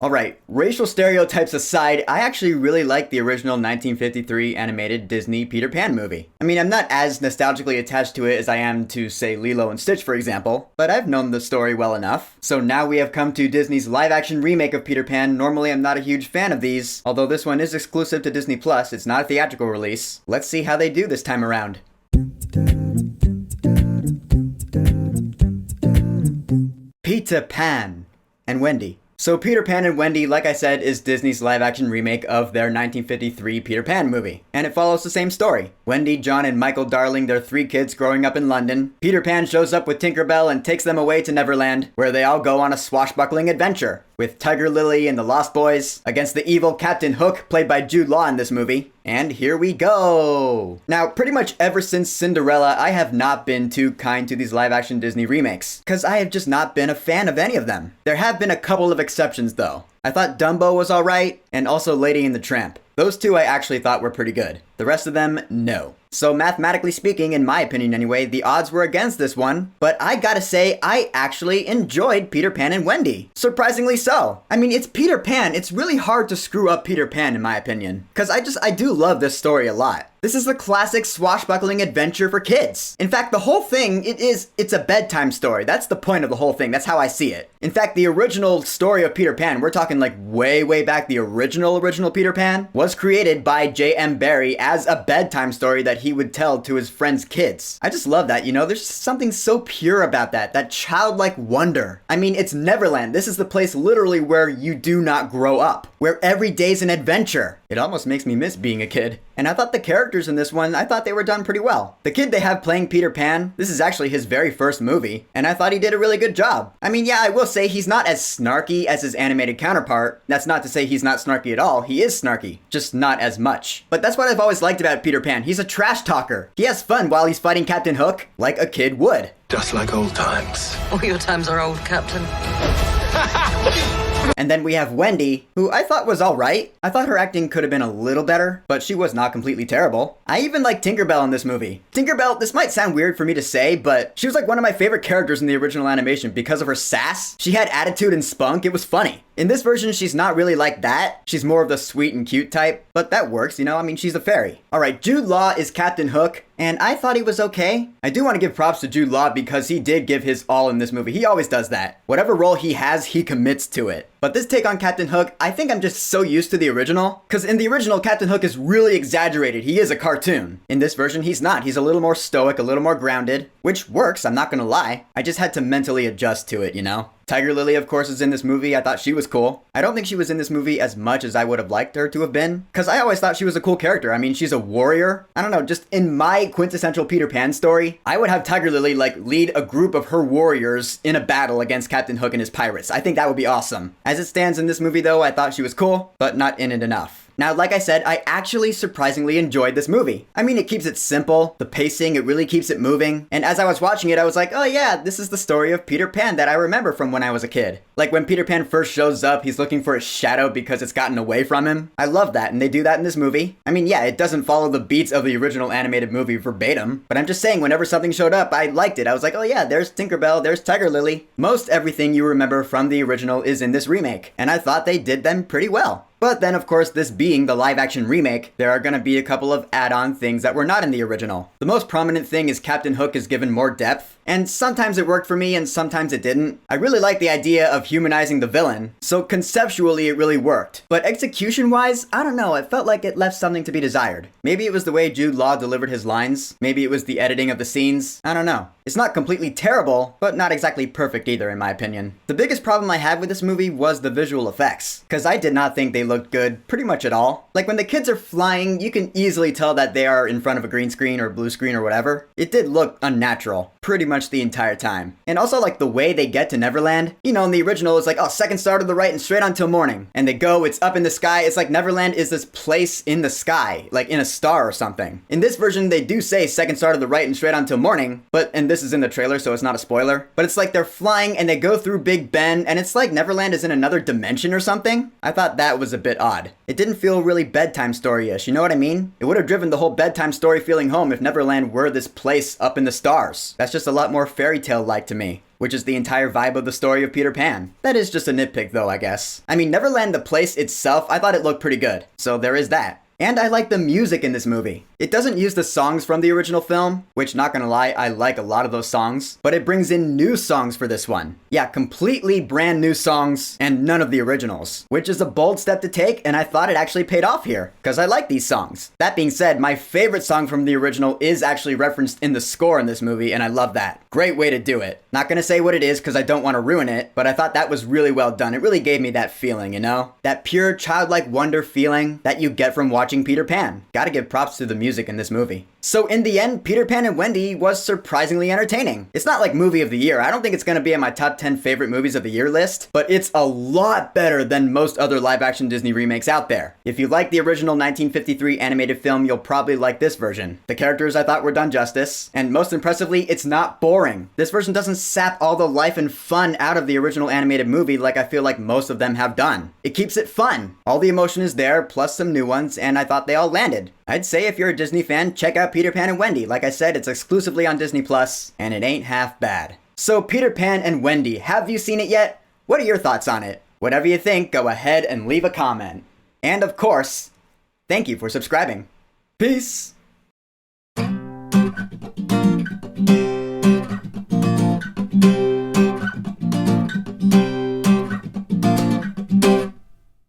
Alright, racial stereotypes aside, I actually really like the original 1953 animated Disney Peter Pan movie. I mean, I'm not as nostalgically attached to it as I am to, say, Lilo and Stitch, for example, but I've known the story well enough. So now we have come to Disney's live-action remake of Peter Pan. Normally, I'm not a huge fan of these, although this one is exclusive to Disney+, it's not a theatrical release. Let's see how they do this time around. Peter Pan and Wendy. So Peter Pan and Wendy, like I said, is Disney's live-action remake of their 1953 Peter Pan movie. And it follows the same story. Wendy, John, and Michael Darling, their three kids growing up in London. Peter Pan shows up with Tinkerbell and takes them away to Neverland, where they all go on a swashbuckling adventure. With Tiger Lily and the Lost Boys, against the evil Captain Hook, played by Jude Law in this movie. And here we go! Now, pretty much ever since Cinderella, I have not been too kind to these live-action Disney remakes, cause I have just not been a fan of any of them. There have been a couple of exceptions though. I thought Dumbo was alright, and also Lady and the Tramp. Those two I actually thought were pretty good. The rest of them, no. So mathematically speaking, in my opinion anyway, the odds were against this one, but I gotta say, I actually enjoyed Peter Pan and Wendy. Surprisingly so. I mean, it's Peter Pan. It's really hard to screw up Peter Pan in my opinion. Cause I do love this story a lot. This is the classic swashbuckling adventure for kids. In fact, the whole thing, it's a bedtime story. That's the point of the whole thing. That's how I see it. In fact, the original story of Peter Pan, we're talking like way back, the original Peter Pan, was created by J.M. Barrie as a bedtime story that he would tell to his friends' kids. I just love that, you know? There's something so pure about that childlike wonder. I mean, it's Neverland. This is the place literally where you do not grow up, where every day's an adventure. It almost makes me miss being a kid. And I thought the characters in this one, I thought they were done pretty well. The kid they have playing Peter Pan, this is actually his very first movie, and I thought he did a really good job. I mean, yeah, I will say he's not as snarky as his animated counterpart. That's not to say he's not snarky at all. He is snarky, just not as much. But that's what I've always liked about Peter Pan. He's a trash talker. He has fun while he's fighting Captain Hook, like a kid would. Just like old times. All your times are old, Captain. And then we have Wendy, who I thought was alright. I thought her acting could have been a little better, but she was not completely terrible. I even like Tinkerbell in this movie. Tinkerbell, this might sound weird for me to say, but she was like one of my favorite characters in the original animation because of her sass. She had attitude and spunk, it was funny. In this version, she's not really like that. She's more of the sweet and cute type, but that works, you know? I mean, she's a fairy. Alright, Jude Law is Captain Hook, and I thought he was okay. I do want to give props to Jude Law because he did give his all in this movie. He always does that. Whatever role he has, he commits to it. But this take on Captain Hook, I think I'm just so used to the original. Because in the original, Captain Hook is really exaggerated. He is a cartoon. In this version, he's not. He's a little more stoic, a little more grounded, which works, I'm not gonna lie. I just had to mentally adjust to it, you know? Tiger Lily, of course, is in this movie. I thought she was cool. I don't think she was in this movie as much as I would have liked her to have been, because I always thought she was a cool character. I mean, she's a warrior. I don't know, just in my quintessential Peter Pan story, I would have Tiger Lily, like, lead a group of her warriors in a battle against Captain Hook and his pirates. I think that would be awesome. As it stands in this movie, though, I thought she was cool, but not in it enough. Now, like I said, I actually surprisingly enjoyed this movie. I mean, it keeps it simple, the pacing, it really keeps it moving. And as I was watching it, I was like, oh yeah, this is the story of Peter Pan that I remember from when I was a kid. Like when Peter Pan first shows up, he's looking for his shadow because it's gotten away from him. I love that, and they do that in this movie. I mean, yeah, it doesn't follow the beats of the original animated movie verbatim, but I'm just saying, whenever something showed up, I liked it. I was like, oh yeah, there's Tinkerbell, there's Tiger Lily. Most everything you remember from the original is in this remake, and I thought they did them pretty well. But then, of course, this being the live-action remake, there are gonna be a couple of add-on things that were not in the original. The most prominent thing is Captain Hook is given more depth, and sometimes it worked for me and sometimes it didn't. I really like the idea of humanizing the villain, so conceptually it really worked. But execution-wise, I don't know, it felt like it left something to be desired. Maybe it was the way Jude Law delivered his lines, maybe it was the editing of the scenes, I don't know. It's not completely terrible, but not exactly perfect either in my opinion. The biggest problem I had with this movie was the visual effects, because I did not think they looked good pretty much at all. Like when the kids are flying, you can easily tell that they are in front of a green screen or blue screen or whatever. It did look unnatural pretty much the entire time. And also like the way they get to Neverland, you know, in the original it's like, oh, second star to the right and straight on till morning. And they go, it's up in the sky. It's like Neverland is this place in the sky, like in a star or something. In this version, they do say second star to the right and straight on till morning, but, and this is in the trailer, so it's not a spoiler, but it's like they're flying and they go through Big Ben and it's like Neverland is in another dimension or something. I thought that was a bit odd. It didn't feel really bedtime story-ish, you know what I mean? It would have driven the whole bedtime story feeling home if Neverland were this place up in the stars. That's just a lot more fairy tale-like to me, which is the entire vibe of the story of Peter Pan. That is just a nitpick though, I guess. I mean, Neverland the place itself, I thought it looked pretty good, so there is that. And I like the music in this movie. It doesn't use the songs from the original film, which, not gonna lie, I like a lot of those songs, but it brings in new songs for this one. Yeah, completely brand new songs, and none of the originals, which is a bold step to take, and I thought it actually paid off here, because I like these songs. That being said, my favorite song from the original is actually referenced in the score in this movie, and I love that. Great way to do it. Not gonna say what it is, because I don't want to ruin it, but I thought that was really well done. It really gave me that feeling, you know? That pure childlike wonder feeling that you get from watching Peter Pan. Gotta give props to the music in this movie. So in the end, Peter Pan and Wendy was surprisingly entertaining. It's not like movie of the year. I don't think it's gonna be in my top 10 favorite movies of the year list, but it's a lot better than most other live action Disney remakes out there. If you like the original 1953 animated film, you'll probably like this version. The characters I thought were done justice, and most impressively, it's not boring. This version doesn't sap all the life and fun out of the original animated movie like I feel like most of them have done. It keeps it fun. All the emotion is there, plus some new ones, and I thought they all landed. I'd say if you're a Disney fan, check out Peter Pan and Wendy. Like I said, it's exclusively on Disney Plus, and it ain't half bad. So Peter Pan and Wendy, have you seen it yet? What are your thoughts on it? Whatever you think, go ahead and leave a comment. And of course, thank you for subscribing. Peace!